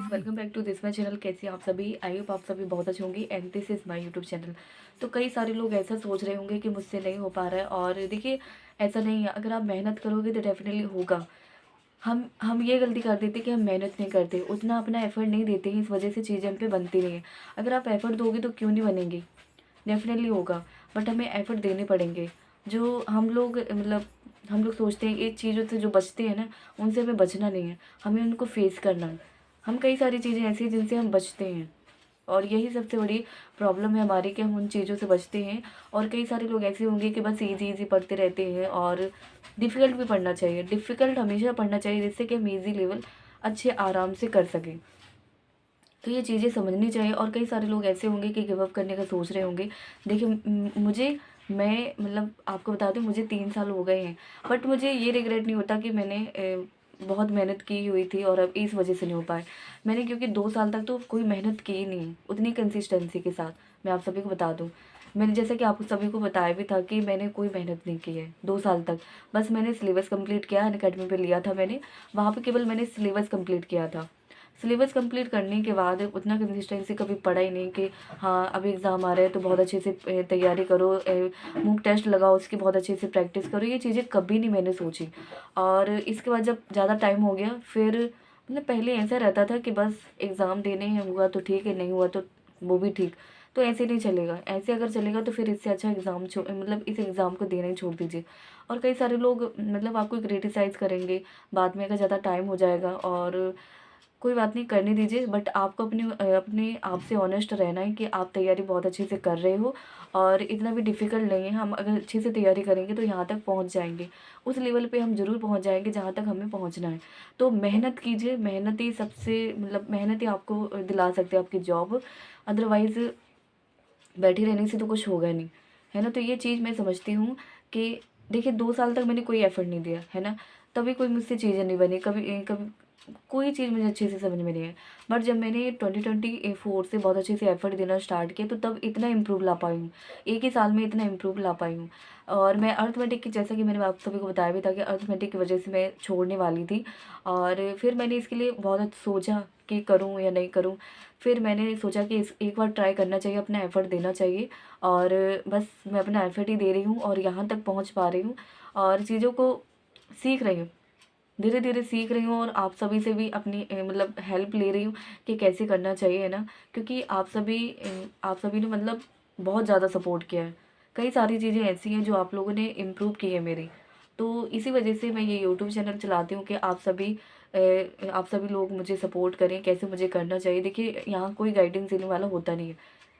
Welcome back to this my channel. कैसे हैं आप सभी? आई होप आप सभी बहुत अच्छे होंगे and this is my YouTube channel. तो कई सारे लोग ऐसा सोच रहे होंगे कि मुझसे नहीं हो पा रहा है, और देखिए ऐसा नहीं है। अगर आप मेहनत करोगे तो डेफिनेटली होगा। हम ये गलती कर देते हैं कि हम मेहनत नहीं करते, उतना अपना एफर्ट नहीं देते हैं, इस वजह से चीज़ें हम पे बनती नहीं है। अगर आप एफर्ट दोगे तो क्यों नहीं बनेंगी? डेफिनेटली होगा, बट हमें एफर्ट देने पड़ेंगे। जो हम लोग सोचते हैं एक चीज़ों से जो बचते हैं ना, उनसे हमें बचना नहीं है, हमें उनको फेस करना है। हम कई सारी चीज़ें ऐसी हैं जिनसे हम बचते हैं, और यही सबसे बड़ी प्रॉब्लम है हमारी कि हम उन चीज़ों से बचते हैं। और कई सारे लोग ऐसे होंगे कि बस ईज़ी ईज़ी पढ़ते रहते हैं, और डिफ़िकल्ट भी पढ़ना चाहिए। डिफ़िकल्ट हमेशा पढ़ना चाहिए जिससे कि हम ईज़ी लेवल अच्छे आराम से कर सकें। तो ये चीज़ें समझनी चाहिए। और कई सारे लोग ऐसे होंगे कि गिव अप करने का सोच रहे होंगे। देखिए मुझे मैं आपको बता दूँ, मुझे 3 साल हो गए हैं, बट मुझे ये रिग्रेट नहीं होता कि मैंने बहुत मेहनत की हुई थी और अब इस वजह से नहीं हो पाए। मैंने क्योंकि 2 साल तक तो कोई मेहनत की ही नहीं, उतनी कंसिस्टेंसी के साथ। मैं आप सभी को बता दूँ, मैंने जैसा कि आप सभी को बताया भी था कि मैंने कोई मेहनत नहीं की है 2 साल तक। बस मैंने सिलेबस कंप्लीट किया, अनअकैडमी पे लिया था मैंने, वहाँ पे केवल मैंने सिलेबस कंप्लीट किया था। सिलेबस कंप्लीट करने के बाद उतना कंसिस्टेंसी कभी पड़ा ही नहीं कि हाँ अभी एग्ज़ाम आ रहे हैं तो बहुत अच्छे से तैयारी करो, मॉक टेस्ट लगाओ, उसकी बहुत अच्छे से प्रैक्टिस करो। ये चीज़ें कभी नहीं मैंने सोची। और इसके बाद जब ज़्यादा टाइम हो गया, फिर पहले ऐसा रहता था कि बस एग्ज़ाम देने हैं, हुआ तो ठीक है, नहीं हुआ तो वो भी ठीक। तो ऐसे नहीं चलेगा। ऐसे अगर चलेगा तो फिर इससे अच्छा एग्ज़ाम इस एग्ज़ाम को देना ही छोड़ दीजिए। और कई सारे लोग आपको क्रिटिसाइज़ करेंगे बाद में, अगर ज़्यादा टाइम हो जाएगा। और कोई बात नहीं, करने दीजिए, बट आपको अपने आप से ऑनेस्ट रहना है कि आप तैयारी बहुत अच्छे से कर रहे हो, और इतना भी डिफ़िकल्ट नहीं है। हम अगर अच्छे से तैयारी करेंगे तो यहाँ तक पहुँच जाएँगे। उस लेवल पे हम ज़रूर पहुँच जाएँगे जहाँ तक हमें पहुँचना है। तो मेहनत कीजिए, मेहनत ही सबसे मेहनत ही आपको दिला सकती है आपकी जॉब। अदरवाइज़ बैठे रहने से तो कुछ होगा नहीं, है ना? तो ये चीज़ मैं समझती हूँ कि देखिए 2 साल तक मैंने कोई एफ़र्ट नहीं दिया, है ना? तभी कोई मुझसे चीज़ें नहीं बनी, कभी कोई चीज़ मुझे अच्छे से समझ में नहीं आई। बट जब मैंने 2024 से बहुत अच्छे से एफ़र्ट देना स्टार्ट किया, तो तब इतना इम्प्रूव ला पाई हूँ। एक ही साल में इतना इम्प्रूव ला पाई हूँ। और मैं अरिथमेटिक की, जैसा कि मैंने आप सभी को बताया भी था कि अरिथमेटिक की वजह से मैं छोड़ने वाली थी। और फिर मैंने इसके लिए बहुत सोचा कि करूँ या नहीं करूँ। फिर मैंने सोचा कि इस एक बार ट्राई करना चाहिए, अपना एफ़र्ट देना चाहिए। और बस मैं अपना एफ़र्ट ही दे रही हूँ और यहाँ तक पहुँच पा रही हूँ, और चीज़ों को सीख रही हूँ। धीरे-धीरे सीख रही हूँ, और आप सभी से भी अपनी हेल्प ले रही हूँ कि कैसे करना चाहिए, है ना? क्योंकि आप सभी ने बहुत ज़्यादा सपोर्ट किया है। कई सारी चीज़ें ऐसी हैं जो आप लोगों ने इम्प्रूव की है मेरी। तो इसी वजह से मैं ये यूट्यूब चैनल चलाती हूँ कि आप सभी लोग मुझे सपोर्ट करें, कैसे मुझे करना चाहिए। देखिए यहाँ कोई गाइडेंस देने वाला होता नहीं है,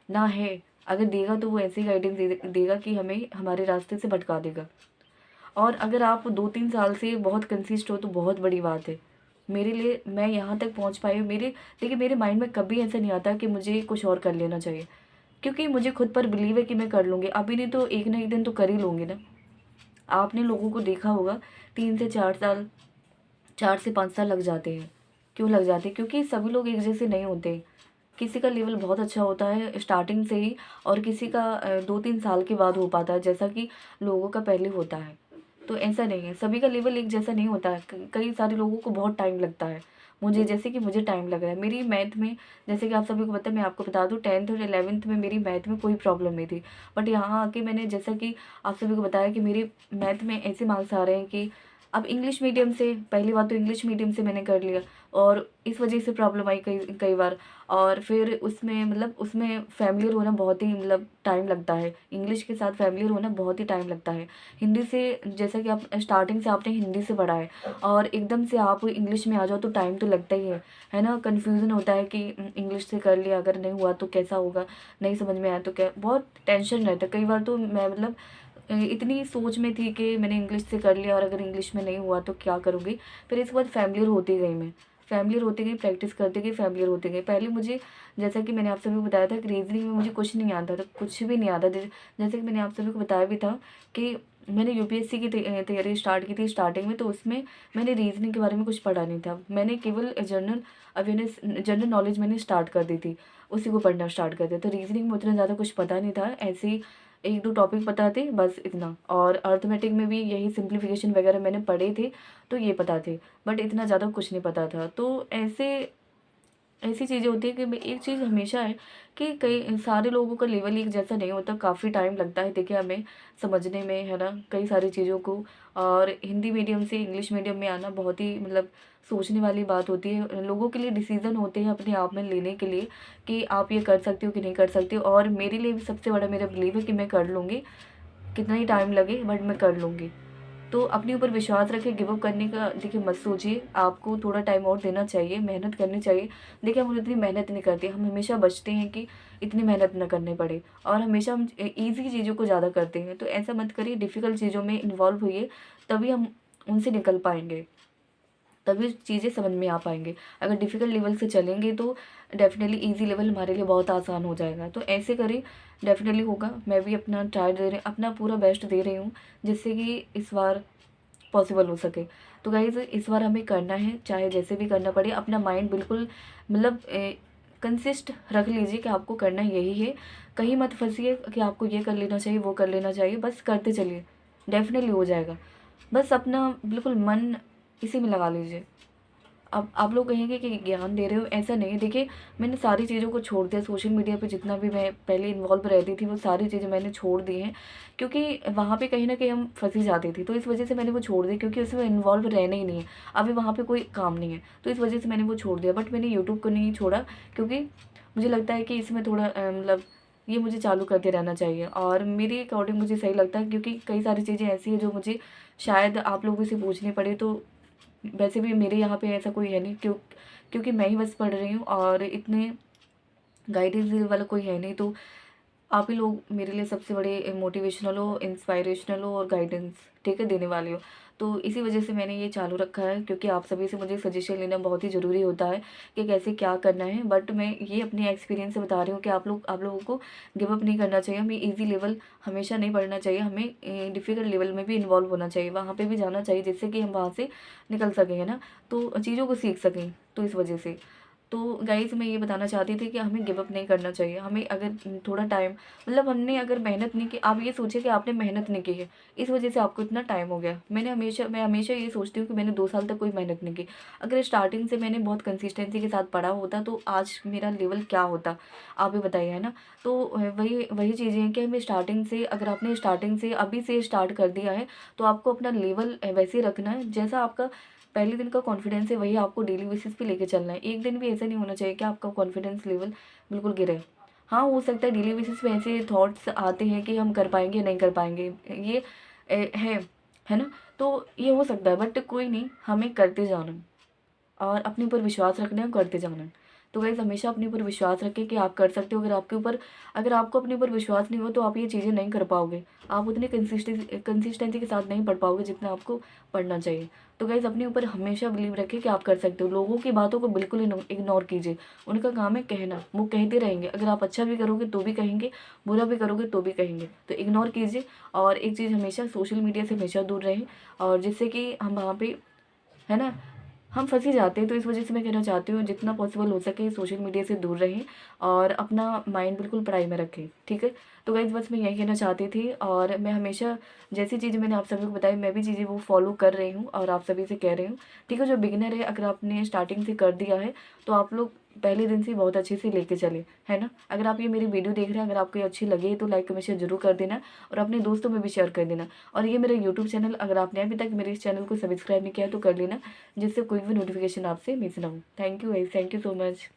ना है। अगर देगा तो वो ऐसी गाइडेंस देगा कि हमें हमारे रास्ते से भटका देगा। और अगर आप 2-3 साल से बहुत कंसिस्ट हो तो बहुत बड़ी बात है। मेरे लिए मैं यहाँ तक पहुँच पाई हूँ। देखिए मेरे माइंड में कभी ऐसा नहीं आता कि मुझे कुछ और कर लेना चाहिए, क्योंकि मुझे खुद पर बिलीव है कि मैं कर लूँगी। अभी नहीं तो एक ना एक दिन तो कर ही लूँगी ना। आपने लोगों को देखा होगा 3 से 4 साल, 4 से 5 साल लग जाते हैं। क्यों लग जाते हैं? क्योंकि सभी लोग एक जैसे नहीं होते। किसी का लेवल बहुत अच्छा होता है स्टार्टिंग से ही, और किसी का 2-3 साल के बाद हो पाता है, जैसा कि लोगों का पहले होता है। तो ऐसा नहीं है, सभी का लेवल एक जैसा नहीं होता है। कई सारे लोगों को बहुत टाइम लगता है। जैसे कि मुझे टाइम लग रहा है। मेरी मैथ में, जैसे कि आप सभी को पता है, मैं आपको बता दूँ 10th और 11th में मेरी मैथ में कोई प्रॉब्लम नहीं थी। बट यहाँ आके मैंने, जैसा कि आप सभी को बताया, कि मेरे मैथ में ऐसे मार्क्स आ रहे हैं कि अब इंग्लिश मीडियम से, पहली बात तो इंग्लिश मीडियम से मैंने कर लिया, और इस वजह से प्रॉब्लम आई कई कई बार। और फिर उसमें उसमें फ़ैमिलियर होना बहुत ही टाइम लगता है। इंग्लिश के साथ फ़ैमिलियर होना बहुत ही टाइम लगता है। हिंदी से, जैसा कि आप स्टार्टिंग से आपने हिंदी से पढ़ा है, और एकदम से आप इंग्लिश में आ जाओ तो टाइम तो लगता ही है ना? कन्फ्यूज़न होता है कि इंग्लिश से कर लिया, अगर नहीं हुआ तो कैसा होगा? नहीं समझ में आया तो क्या? बहुत टेंशन रहता है। कई बार तो मैं इतनी सोच में थी कि मैंने इंग्लिश से कर लिया, और अगर इंग्लिश में नहीं हुआ तो क्या करूँगी? फिर इसके बाद फ़ैमिलियर होती गई मैं। फ़ैमिलियर होती गई, प्रैक्टिस करती गई, फ़ैमिलियर होती गई। पहले मुझे, जैसा कि मैंने आप सभी को बताया था कि रीज़निंग में मुझे कुछ नहीं आता था, कुछ भी नहीं आता था। जैसे कि मैंने आप सभी को बताया भी था कि मैंने यूपीएससी की तैयारी स्टार्ट की थी स्टार्टिंग में, तो उसमें मैंने रीज़निंग के बारे में कुछ पढ़ा नहीं था। मैंने केवल जनरल नॉलेज मैंने स्टार्ट कर दी थी, उसी को पढ़ना स्टार्ट कर दिया। तो रीज़निंग में उतना ज़्यादा कुछ पता नहीं था, ऐसे ही 1-2 टॉपिक पता थे, बस इतना। और अरिथमेटिक में भी यही सिम्प्लीफिकेशन वगैरह मैंने पढ़े थे, तो ये पता थे, बट इतना ज़्यादा कुछ नहीं पता था। तो ऐसे ऐसी चीज़ें होती हैं कि मैं एक चीज़ हमेशा है कि कई सारे लोगों का लेवल एक जैसा नहीं होता, काफ़ी टाइम लगता है देखिए हमें समझने में, है ना, कई सारी चीज़ों को। और हिंदी मीडियम से इंग्लिश मीडियम में आना बहुत ही मतलब सोचने वाली बात होती है। लोगों के लिए डिसीज़न होते हैं अपने आप में लेने के लिए कि आप ये कर सकते हो कि नहीं कर सकते हो, और मेरे लिए भी सबसे बड़ा मेरा बिलीव है कि मैं कर लूँगी, कितना ही टाइम लगे बट मैं कर लूँगी। तो अपने ऊपर विश्वास रखें, गिव अप करने का देखिए मत सोचिए, आपको थोड़ा टाइम और देना चाहिए, मेहनत करनी चाहिए। देखिए हम इतनी मेहनत नहीं करते, हम हमेशा बचते हैं कि इतनी मेहनत ना करनी पड़े, और हमेशा हम ईज़ी चीज़ों को ज़्यादा करते हैं। तो ऐसा मत करिए, डिफ़िकल्ट चीज़ों में इन्वॉल्व होइए, तभी हम उनसे निकल पाएँगे, तभी चीज़ें समझ में आ पाएँगे। अगर डिफ़िकल्ट लेवल से चलेंगे तो डेफ़िनेटली ईज़ी लेवल हमारे लिए बहुत आसान हो जाएगा। तो ऐसे करें, डेफ़िनेटली होगा। मैं भी अपना ट्राई दे रही, अपना पूरा बेस्ट दे रही हूँ, जिससे कि इस बार पॉसिबल हो सके। तो गाइज़ इस बार हमें करना है, चाहे जैसे भी करना पड़े। अपना माइंड बिल्कुल मतलब कंसिस्ट रख लीजिए कि आपको करना यही है। कहीं मत फँसिए कि आपको ये कर लेना चाहिए, वो कर लेना चाहिए, बस करते चलिए, डेफ़िनेटली हो जाएगा। बस अपना बिल्कुल मन इसी में लगा लीजिए। अब आप लोग कहेंगे कि ज्ञान दे रहे हो, ऐसा नहीं। देखिए मैंने सारी चीज़ों को छोड़ दिया, सोशल मीडिया पे जितना भी मैं पहले इन्वॉल्व रहती थी वो सारी चीज़ें मैंने छोड़ दी हैं, क्योंकि वहाँ पे कहीं न कहीं हम फँसी जाती थी। तो इस वज़ह से मैंने वो छोड़ दी, क्योंकि उसमें इन्वॉल्व रहना ही नहीं है। अभी वहाँ पे कोई काम नहीं है, तो इस वज़ह से मैंने वो छोड़ दिया। बट मैंने यूट्यूब को नहीं छोड़ा, क्योंकि मुझे लगता है कि इसमें थोड़ा मतलब ये मुझे चालू करते रहना चाहिए, और मेरे अकॉर्डिंग मुझे सही लगता है, क्योंकि कई सारी चीज़ें ऐसी हैं जो मुझे शायद आप लोगों से पूछनी पड़े। तो वैसे भी मेरे यहाँ पे ऐसा कोई है नहीं, क्योंकि मैं ही बस पढ़ रही हूँ, और इतने गाइडेंस वाला कोई है नहीं। तो आप ही लोग मेरे लिए सबसे बड़े मोटिवेशनल हो, इंस्पायरेशनल हो, और गाइडेंस ठीक है देने वाले हो। तो इसी वजह से मैंने ये चालू रखा है, क्योंकि आप सभी से मुझे सजेशन लेना बहुत ही ज़रूरी होता है कि कैसे क्या करना है। बट मैं ये अपने एक्सपीरियंस से बता रही हूँ कि आप लोगों को गिव अप नहीं करना चाहिए। हमें ईजी लेवल हमेशा नहीं पढ़ना चाहिए, हमें डिफ़िकल्ट लेवल में भी इन्वॉल्व होना चाहिए, वहाँ पे भी जाना चाहिए, जिससे कि हम वहाँ से निकल सकें, है ना, तो चीज़ों को सीख सकें। तो इस वजह से तो गाइज़ मैं ये बताना चाहती थी कि हमें गिव अप नहीं करना चाहिए। हमें अगर थोड़ा टाइम मतलब हमने अगर मेहनत नहीं की, आप ये सोचिए कि आपने मेहनत नहीं की है, इस वजह से आपको इतना टाइम हो गया। मैं हमेशा ये सोचती हूँ कि मैंने 2 साल तक कोई मेहनत नहीं की। अगर स्टार्टिंग से मैंने बहुत कंसिस्टेंसी के साथ पढ़ा होता तो आज मेरा लेवल क्या होता, आप ही बताइए, है ना? तो वही वही चीज़ें हैं कि हमें स्टार्टिंग से, अगर आपने स्टार्टिंग से अभी से स्टार्ट कर दिया है, तो आपको अपना लेवल वैसे ही रखना है जैसा आपका पहले दिन का कॉन्फिडेंस है, वही आपको डेली बेसिस पे लेके चलना है। एक दिन भी ऐसा नहीं होना चाहिए कि आपका कॉन्फिडेंस लेवल बिल्कुल गिरे। हाँ, हो सकता है डेली बेसिस पे ऐसे थॉट्स आते हैं कि हम कर पाएँगे, नहीं कर पाएँगे, ये है ना? तो ये हो सकता है, बट कोई नहीं, हमें करते जाना है। और अपने ऊपर विश्वास रखना है, करते जाना है। तो गाइज़ हमेशा अपने ऊपर विश्वास रखें कि आप कर सकते हो। अगर आपको अपने ऊपर विश्वास नहीं हो तो आप ये चीज़ें नहीं कर पाओगे। आप उतनी कंसिस्टेंसी के साथ नहीं पढ़ पाओगे जितना आपको पढ़ना चाहिए। तो गाइज़ अपने ऊपर हमेशा बिलीव रखें कि आप कर सकते हो। लोगों की बातों को बिल्कुल इग्नोर कीजिए। उनका काम है कहना, वो कहते रहेंगे। अगर आप अच्छा भी करोगे तो भी कहेंगे, बुरा भी करोगे तो भी कहेंगे। तो इग्नोर कीजिए, और एक चीज़ हमेशा सोशल मीडिया से हमेशा दूर रहें, और जिससे कि हम वहाँ पे, है ना, हम फँस ही जाते हैं। तो इस वजह से मैं कहना चाहती हूँ जितना पॉसिबल हो सके सोशल मीडिया से दूर रहें, और अपना माइंड बिल्कुल पढ़ाई में रखें, ठीक है? तो गाइज़ बस मैं यही कहना चाहती थी, और मैं हमेशा जैसी चीज़ें मैंने आप सभी को बताई, मैं भी चीज़ें वो फॉलो कर रही हूँ और आप सभी से कह रही हूँ, ठीक है? जो बिगिनर है, अगर आपने स्टार्टिंग से कर दिया है तो आप लोग पहले दिन से ही बहुत अच्छे से लेके चले, है ना? अगर आप ये मेरी वीडियो देख रहे हैं, अगर आपको ये अच्छी लगे तो लाइक कमेंट शेयर ज़रूर कर देना, और अपने दोस्तों में भी शेयर कर देना। और ये मेरा यूट्यूब चैनल, अगर आपने अभी तक मेरे इस चैनल को सब्सक्राइब नहीं किया है तो कर लेना, जिससे कोई भी नोटिफिकेशन आपसे मिस ना हो। Thank you guys, thank you so much.